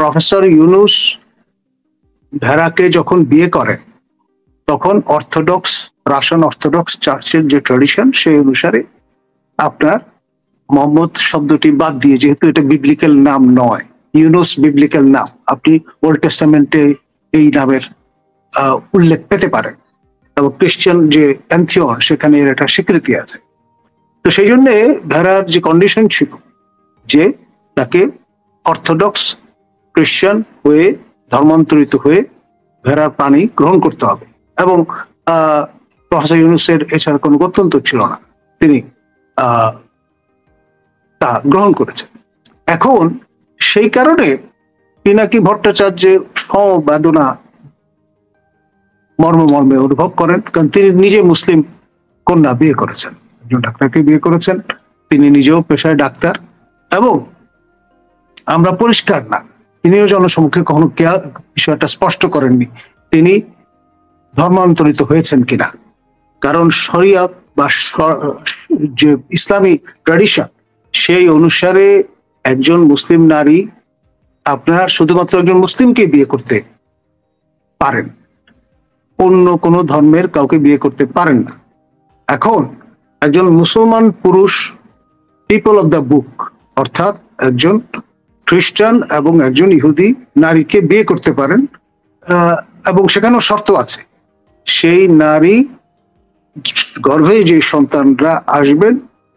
Professor Yunus ভেড়াকে যখন বিয়ে করেন তখন রাশিয়ান অর্থোডক্স চার্চের যে ট্র্যাডিশন সেই অনুসারে আপনার মোহাম্মদ শব্দটি বাদ দিয়ে, যেহেতু এটা বিবলিক্যাল নাম নয়, ইউনুস বিবলিক্যাল নাম, আপনি ওল্ড টেস্টামেন্টে এই নামের উল্লেখ পেতে পারেন, এবং ক্রিশ্চিয়ান যে প্যান্থিয়ন সেখানে এর একটা স্বীকৃতি আছে। তো সেই জন্য ভেড়ার যে কন্ডিশন ছিল যে তাকে অর্থোডক্স ক্রিশ্চিয়ান হয়ে ধর্মান্তরিত হয়ে ভেড়ার প্রাণী গ্রহণ করতে হবে, এবং প্রফেসর ইউনুসের এছাড়া কোনো গত্যন্তর ছিল না, তিনি তা গ্রহণ করেছেন। এখন সেই কারণে পিনাকি ভট্টাচার্যের সমবেদনা মর্মে অনুভব করেন, কারণ তিনি নিজে মুসলিম কন্যা বিয়ে করেছেন, একজন ডাক্তারকে বিয়ে করেছেন, তিনি নিজেও পেশায় ডাক্তার, এবং আমরা পরিষ্কার না, তিনিও জনসম্মুখে কখনো বিষয়টা স্পষ্ট করেননি তিনি ধর্মান্তরিত হয়েছেন কিনা। কারণ শরিয়ত বা যে ইসলামী ট্র্যাডিশন সেই অনুসারে একজন মুসলিম নারী আপনার শুধুমাত্র একজন মুসলিমকে বিয়ে করতে পারেন, অন্য কোনো ধর্মের কাউকে বিয়ে করতে পারেন না। এখন একজন মুসলমান পুরুষ পিপল অফ দ্য বুক অর্থাৎ একজন খ্রিস্টান এবং একজন ইহুদি নারীকে বিয়ে করতে পারেন, এবং সেখানেও শর্ত আছে, সেই নারী গর্ভে যে সন্তানরা আসবেন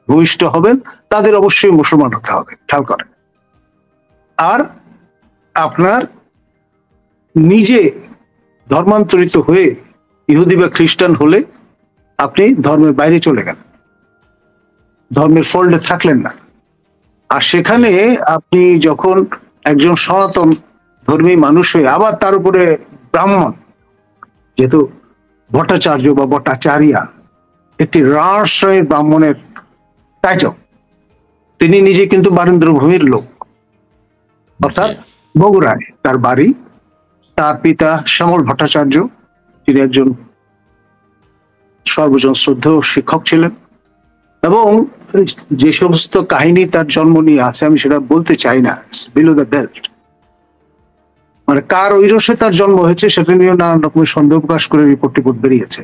ভূমিষ্ঠ হবেন তাদের অবশ্যই মুসলমান হতে হবে, খেয়াল করেন। আর আপনার নিজে ধর্মান্তরিত হয়ে ইহুদি বা খ্রিস্টান হলে আপনি ধর্মের বাইরে চলে গেলেন, ধর্মের ফোল্ডে থাকলেন না। আর সেখানে আপনি যখন একজন সনাতন ধর্মী মানুষ হয়ে আবার তার উপরে ব্রাহ্মণ, যেহেতু ভট্টাচার্য বা ভট্টাচার্যা একটি রাঢ় শ্রেণীর ব্রাহ্মণের টাইটেল, তিনি নিজে কিন্তু বারেন্দ্র ভূমির লোক, অর্থাৎ বগুড়ায় তার বাড়ি, তার পিতা শ্যামল ভট্টাচার্য তিনি একজন সর্বজন শ্রদ্ধেয় শিক্ষক ছিলেন, এবং যে সমস্ত কাহিনী তার জন্ম নিয়ে আছে আমি সেটা বলতে চাই না, বিলো দ্য বেল্ট, মানে কার ঐরসে তার জন্ম হয়েছে সেটা নিয়ে নানান রকমের সন্দেহ প্রকাশ করে রিপোর্ট বেরিয়েছে।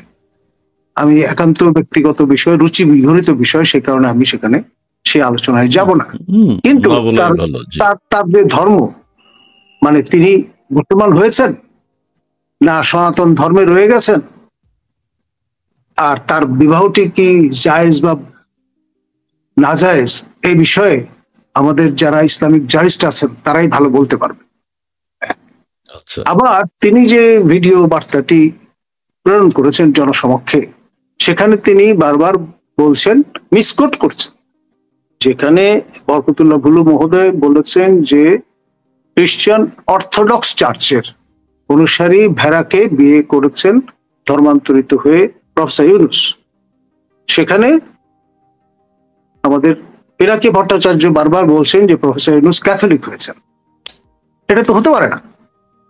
আমি একান্ত ব্যক্তিগত বিষয়, রুচি বিঘরিত বিষয়, সে কারণে আমি সেখানে সেই আলোচনায় যাব না। কিন্তু তার যে ধর্ম, মানে তিনি মুসলমান হয়েছেন না সনাতন ধর্মে রয়ে গেছেন, আর তার বিবাহটি কি জায়েজ বা না জায়েজ এই বিষয়ে আমাদের যারা ইসলামিক জারিস্ট আছেন তারাই ভালো বলতে পারবে। আবার তিনি যে ভিডিও বার্তাটি প্রেরণ করেছেন জনসমক্ষে, সেখানে তিনি বারবার বলছেন, মিসকোট করছেন, যেখানে বরকতুল্লাহ বুলু মহোদয় বলেছেন যে খ্রিস্টান অর্থোডক্স চার্চের অনুসারী ভেড়াকে বিয়ে করেছেন ধর্মান্তরিত হয়ে প্রফেসর ইউনুস। সেখানে আমাদের পিনাকি ভট্টাচার্য বারবার বলছেন যে প্রফেসর ইউনুস ক্যাথলিক হয়েছেন। এটা তো হতে পারে না।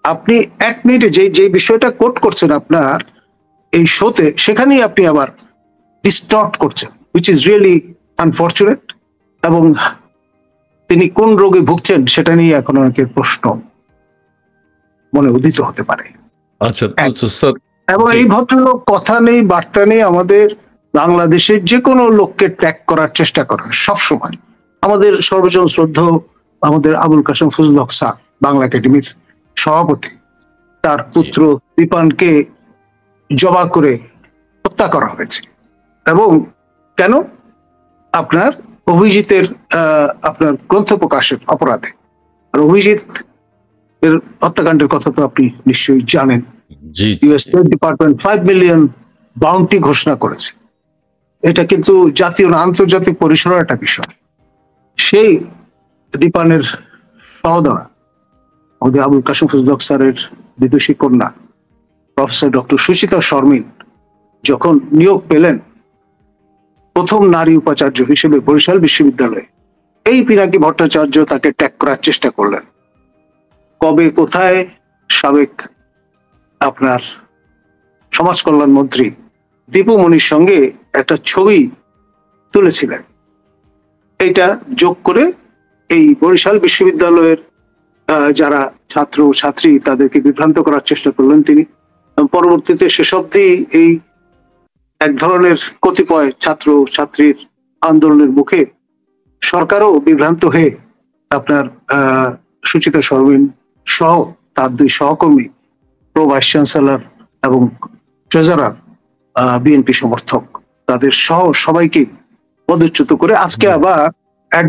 আপনি এক মিনিটে যে বিষয়টা কোট করছেন আপনার এই শোতে, সেখানেই আপনি আবার ডিস্টর্ট করছেন, হুইচ ইজ রিয়েলি আনফর্চুনেট। এবং তিনি কোন রোগে ভুগছেন সেটা নিয়ে এখন অনেকের প্রশ্ন মনে উদিত হতে পারে। এবং এই ভদ্রলোক কথা নেই বার্তা নেই আমাদের বাংলাদেশের যে কোনো লোককে ত্যাগ করার চেষ্টা করেন সবসময়। আমাদের সর্বজন শ্রদ্ধেয় আমাদের আবুল কাসেম ফজলুল হক স্যার, বাংলা একাডেমির সভাপতি, তার পুত্র দীপানকে জবা করে হত্যা করা হয়েছে। এবং কেন? আপনার অভিজিতের আপনার গ্রন্থ প্রকাশের অপরাধে। আর অভিজিৎ এর হত্যাকাণ্ডের কথা তো আপনি নিশ্চয়ই জানেন। US state department 5 million bounty ঘোষণা করেছে। এটা কিন্তু জাতীয় না আন্তর্জাতিক পরিসরের একটা বিষয়। সেই দীপানের সহোদরা আমাদের আবুল কাসেম ফজলুল হক স্যারের বিদুষী কন্যা প্রফেসর ডক্টর সুচিতা শর্মিন যখন নিয়োগ পেলেন প্রথম নারী উপাচার্য হিসেবে বরিশাল বিশ্ববিদ্যালয়ে, এই পিনাকি ভট্টাচার্য তাকে ট্যাগ করার চেষ্টা করলেন। কবে কোথায় সাবেক আপনার সমাজ কল্যাণ মন্ত্রী দীপু মনির সঙ্গে একটা ছবি তুলেছিলেন, এইটা যোগ করে এই বরিশাল বিশ্ববিদ্যালয়ের যারা ছাত্র ছাত্রী তাদেরকে বিভ্রান্ত করার চেষ্টা করলেন তিনি। পরবর্তীতে শেষ অব্দি এই এক ধরনের কতিপয় ছাত্র ছাত্রীর আন্দোলনের মুখে সরকারও বিভ্রান্ত হয়ে আপনার সুচিতা শর্মিন সহ তার 2 সহকর্মী, প্রো ভাইস চ্যান্সেলর এবং ট্রেজারার বিএনপি সমর্থক, তাদের সহ সবাইকে পদচ্যুত করে আজকে আবার এক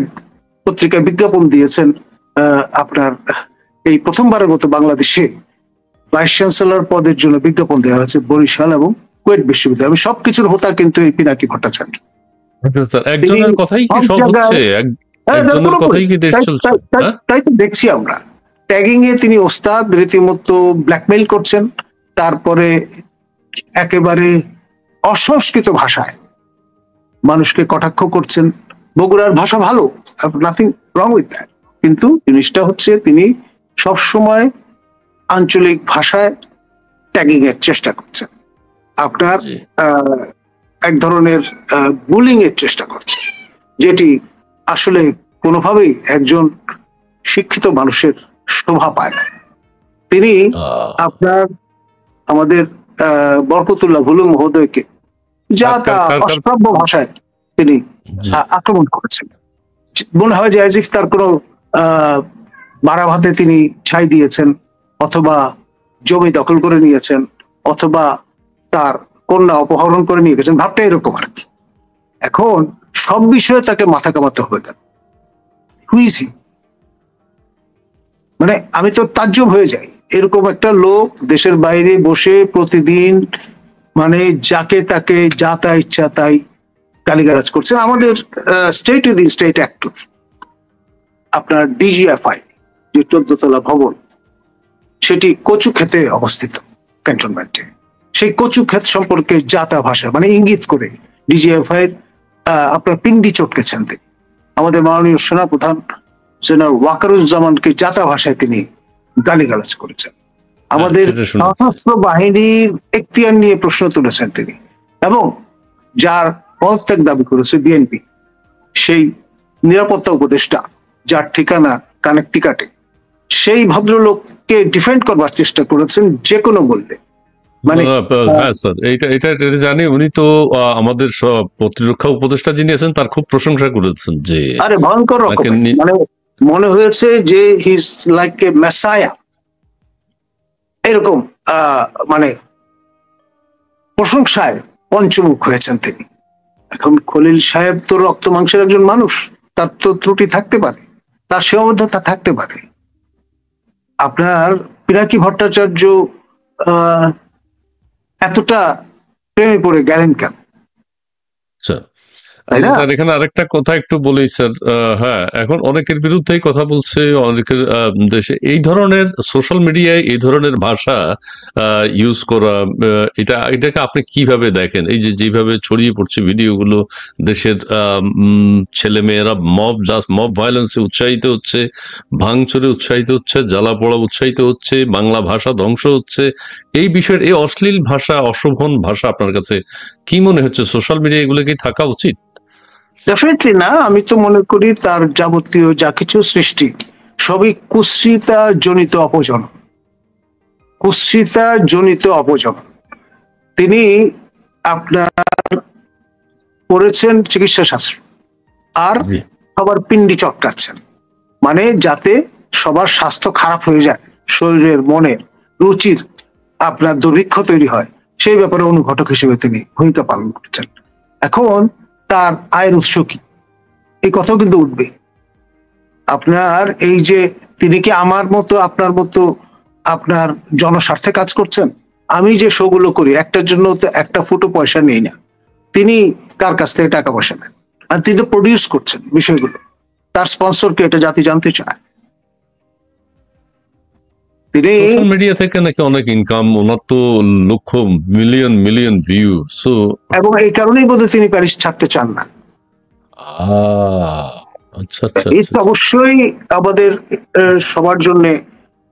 পত্রিকায় বিজ্ঞাপন দিয়েছেন। আপনার এই প্রথমবারের মতো বাংলাদেশে ভাইস চ্যান্সেলর পদের জন্য বিজ্ঞাপন দেওয়া হয়েছে বরিশাল এবং কুয়েট বিশ্ববিদ্যালয়। আমি সবকিছুর হোতা কিন্তু এই পিনাকি ভট্টাচার্য। একজনের কথাই কি সব হচ্ছে? একজনের কথাই কি দেশ চলছে? তাই তো দেখছি আমরা। ট্যাগিং এ তিনি ওস্তাদ, রীতিমতো ব্ল্যাকমেইল করছেন, তারপরে একেবারে অসংস্কৃত ভাষায় মানুষকে কটাক্ষ করছেন। বগুড়ার ভাষা ভালো, নাথিং রং উইথ দ্যাট, কিন্তু জিনিসটা হচ্ছে তিনি সবসময় আঞ্চলিক ভাষায় ট্যাগিং এর চেষ্টা করছেন, আপনার এক ধরনের বুলিং এর চেষ্টা করছে, যেটি আসলে কোনোভাবেই একজন শিক্ষিত মানুষের শোভা পায় না। তিনি আপনার আমাদের বরকতুল্লাহ ভুলু মহোদয়কে যা তা অশ্রাব্য ভাষায় তিনি আক্রমণ করেছেন। মনে হয় যে অ্যাজ ইফ তার কোনো বাড়া ভাতে তিনি ছাই দিয়েছেন, অথবা জমি দখল করে নিয়েছেন, অথবা তার কন্যা অপহরণ করে নিয়ে গেছেন, ভাবটা এরকম আর কি। এখন সব বিষয়ে তাকে মাথা কামাতে হবে কেন? হুইজি, মানে আমি তো তাজ্জব হয়ে যাই, এরকম একটা লোক দেশের বাইরে বসে প্রতিদিন মানে যাকে তাকে যা তা ইচ্ছা তাই গালিগালাজ করছেন। আমাদের স্টেট উইদিন স্টেট অ্যাক্টর, আপনার ডিজিএফআই যে 14 তলা ভবন, সেটি কচু ক্ষেতে অবস্থিত ক্যান্টনমেন্টে। সেই কচু ক্ষেত সম্পর্কে যা তা ভাষা মানে ইঙ্গিত করে ডিজিএফআই আপনার পিন্ডি চটকেছেন তিনি। আমাদের মাননীয় সেনাপ্রধান জেনারেল ওয়াকারুজ্জামানকে যা তা ভাষায় তিনি গালিগালাজ করেছেন। আমাদের সশস্ত্র বাহিনীর এখতিয়ার নিয়ে প্রশ্ন তুলেছেন তিনি, এবং যার পদত্যাগ দাবি করেছে বিএনপি, সেই নিরাপত্তা উপদেষ্টা যার ঠিকানা কানেকটিকাটে, সেই ভদ্রলোককে ডিফেন্ড করবার চেষ্টা করেছেন যে কোনো মূল্যে। মানে হ্যাঁ স্যার, এটা জানি। উনি তো আমাদের প্রতিরক্ষা উপদেষ্টা যিনি আছেন তার খুব প্রশংসা করেছেন যে আরে ভয়ঙ্কর রকম, মানে মনে হয়েছে যে he is like a messiah, এরকম মানে প্রশংসায় পঞ্চমুখ হয়েছেন তিনি। এখন খলিল সাহেব তো রক্ত মাংসের একজন মানুষ, তার তো ত্রুটি থাকতে পারে, তার সীমাবদ্ধতা থাকতে পারে। আপনার পিনাকি ভট্টাচার্য এতটা প্রেমে পড়ে গেলেন কেন? স্যার এখানে আরেকটা কথা একটু বলি স্যার। হ্যাঁ, এখন অনেকের বিরুদ্ধেই কথা বলছে, অনেকের দেশে এই ধরনের সোশ্যাল মিডিয়ায় এই ধরনের ভাষা ইউজ করা, এটাকে আপনি কিভাবে দেখেন? এই যে যেভাবে ছড়িয়ে পড়ছে ভিডিওগুলো, দেশের ছেলে মেয়েরা মব ভায়োলেন্সে উৎসাহিত হচ্ছে, ভাঙচুরে উৎসাহিত হচ্ছে, জ্বালা পোড়া উৎসাহিত হচ্ছে, বাংলা ভাষা ধ্বংস হচ্ছে, এই বিষয়ের এই অশ্লীল ভাষা, অশোভন ভাষা আপনার কাছে কি মনে হচ্ছে? সোশ্যাল মিডিয়া এগুলো কি থাকা উচিত? ডেফিনেটলি না। আমি তো মনে করি তার যাবতীয় যা কিছু সৃষ্টি সবই কুৎসিতা জনিত অপজন, কুৎসিতা জনিত অপজন। তিনি আপনার পড়েছেন চিকিৎসা শাস্ত্র, আর সবার পিন্ডি চটকাচ্ছেন, মানে যাতে সবার স্বাস্থ্য খারাপ হয়ে যায়, শরীরের মনের রুচির আপনার দুর্ভিক্ষ তৈরি হয়, সেই ব্যাপারে অনুঘটক হিসেবে তিনি ভূমিকা পালন করছেন। এখন তার আয়ের উৎস কি, এই কথাও কিন্তু উঠবে। আপনার এই যে তিনি কি আমার মতো আপনার মতো আপনার জনস্বার্থে কাজ করছেন? আমি যে শোগুলো করি একটার জন্য তো একটা ফুটো পয়সা নেই না, তিনি কার কাছ থেকে টাকা পয়সা নেন? আর তিনি তো প্রডিউস করছেন বিষয়গুলো, তার স্পন্সরকে এটা জাতি জানতে চায়। তিনি সোশ্যাল মিডিয়া থেকে নাকি অনেক ইনকাম, ওনার তো লক্ষ মিলিয়ন মিলিয়ন ভিউ, সো এবং এই কারণেই বোধহয় তিনি প্যারিস ছাড়তে চান না। আচ্ছা আচ্ছা, অবশ্যই আমাদের সবার জন্য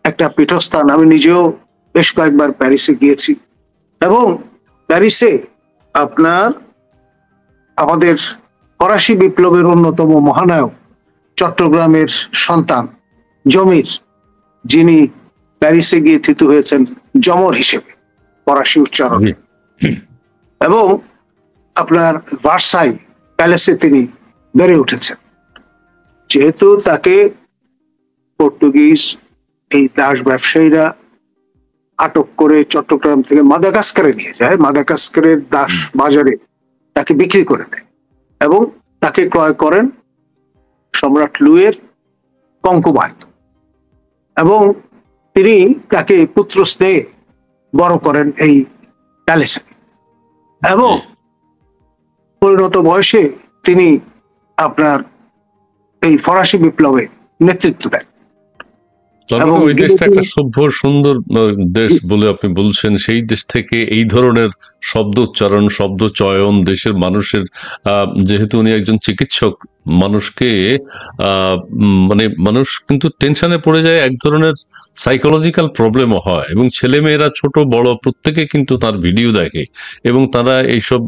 একটা পীঠস্থান। আমি নিজেও বেশ কয়েকবার প্যারিসে গিয়েছি, এবং প্যারিসে আপনার আমাদের ফরাসি বিপ্লবের অন্যতম মহানায়ক, চট্টগ্রামের সন্তান জমির, যিনি প্যারিসে গিয়ে থিতু হয়েছেন জমর হিসেবে ফরাসি উচ্চারণ, এবং আপনার ভার্সাই প্যালেসে তিনি বেড়ে উঠেছেন। যেহেতু তাকে পর্তুগিজ এই দাস ব্যবসায়ীরা আটক করে চট্টগ্রাম থেকে মাদাগাস্কারে নিয়ে যায়, মাদাগাস্কারের দাস বাজারে তাকে বিক্রি করে দেয় এবং তাকে ক্রয় করেন সম্রাট লুইয়ের কঙ্কুবাইন, এবং তিনি তাকে পুত্র স্নেহে বড় করেন এই প্যালেসে, এবং পরিণত বয়সে তিনি আপনার এই ফরাসি বিপ্লবে নেতৃত্ব দেন। এবং ওই দেশটা একটা সভ্য সুন্দর দেশ বলে আপনি বলছেন, সেই দেশ থেকে এই ধরনের শব্দ উচ্চারণ, শব্দ চয়ন দেশের মানুষের, যেহেতু উনি একজন চিকিৎসক, মানুষকে মানে মানুষ কিন্তু টেনশনে পড়ে যায়, এক ধরনের সাইকোলজিক্যাল প্রবলেমও হয়, এবং ছেলে মেয়েরা ছোট বড় প্রত্যেকে কিন্তু তার ভিডিও দেখে, এবং তারা এইসব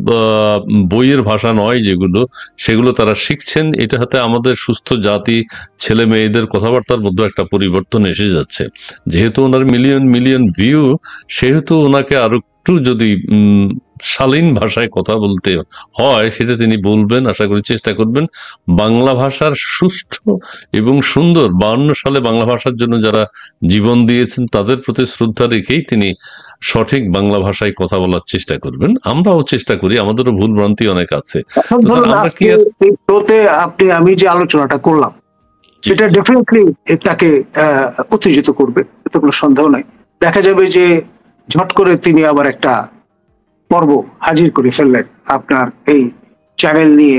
বইয়ের ভাষা নয় যেগুলো, সেগুলো তারা শিখছেন। এটা হাতে আমাদের সুস্থ জাতি ছেলে মেয়েদের কথাবার্তার মধ্যে একটা পরিবর্তন এসে যাচ্ছে। যেহেতু ওনার মিলিয়ন মিলিয়ন ভিউ, সেহেতু ওনাকে আরো একটু যদি শালীন ভাষায় কথা বলতে হয় সেটা তিনি বলবেন, আশা করি চেষ্টা করবেন। বাংলা ভাষার সুষ্ঠু এবং সুন্দর 52 সালে বাংলা ভাষার জন্য যারা জীবন দিয়েছেন তাদের প্রতি শ্রদ্ধা রেখেই তিনি সঠিক বাংলা ভাষায় কথা বলার চেষ্টা করবেন। আমরাও চেষ্টা করি, আমাদেরও ভুল ভ্রান্তি অনেক আছে। আপনি আমি যে আলোচনাটা করলাম সেটা ডেফিনেটলি তাকে উত্তেজিত করবে, এতে কোনো সন্দেহ নাই। দেখা যাবে যে ঝট করে তিনি আবার একটা পর্ব হাজির করে ফেললেন আপনার এই চ্যানেল নিয়ে,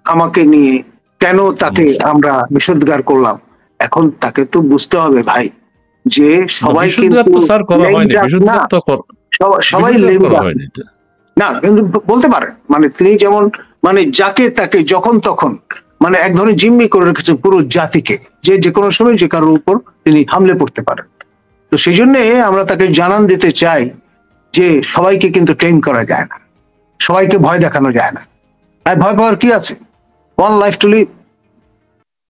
আমাকে নিয়ে, কেন তাকে আমরা নিষেধাজ্ঞা করলাম। এখন তাকে তো বুঝতে হবে ভাই যে সবাই কিন্তু সবাই না, কিন্তু বলতে পারে মানে তিনি যেমন মানে যাকে তাকে যখন তখন মানে এক ধরনের জিম্মি করে রেখেছে পুরো জাতিকে, যে যে কোনো সময় যে কারোর উপর তিনি হামলে পড়তে পারেন। তো সেই জন্য আমরা তাকে জানান দিতে চাই যে সবাইকে কিন্তু ট্রেন করা যায় না, সবাইকে ভয় দেখানো যায় না। আর ভয় পাওয়ার কি আছে? One life to leave.